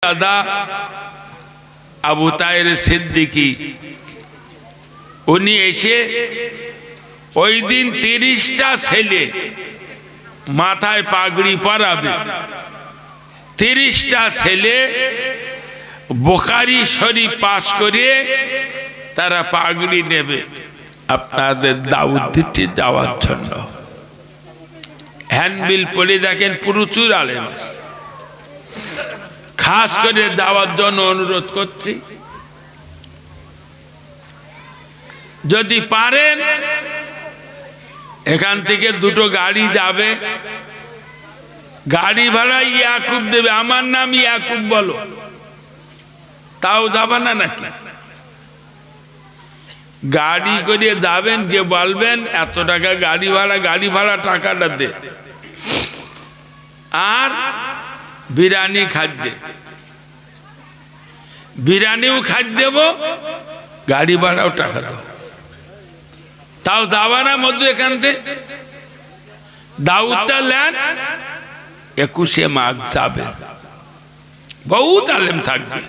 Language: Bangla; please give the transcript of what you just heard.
দাদা আবু তাহের সিদ্দিকী উনি এসে ওই দিন 30টা ছেলে মাথায় পাগড়ি পরাবে। 30টা ছেলে বুখারী শরীফ পাশ করে তারা পাগড়ি নেবে আপনাদের দাওয়াত দিতে যাওয়ার জন্য। হ্যান্ডবিল পড়ে দেখেন প্রচুর আলেম আছে, খাস করে যাওয়ার জন্য অনুরোধ করছি। যদি পারেন এখান থেকে দুটো গাড়ি যাবে, গাড়ি ভাড়া ইয়াকুব দেবে, আমার নাম ইয়াকুব বলো, তাও যাবে না নাকি? গাড়ি করে যাবেন, গিয়ে বলবেন এত টাকা গাড়ি ভাড়া টাকাটা দে, আর বিরিয়ানি খাদ্য, বিরিয়ানিও খাদ্য দেব, গাড়ি ভাড়াও টাকা দেব, তাও যাবা না মধ্যে এখান থেকে দাউদটা নেন। 21শে মাঘ যাবে, বহুত আলেম থাকবে।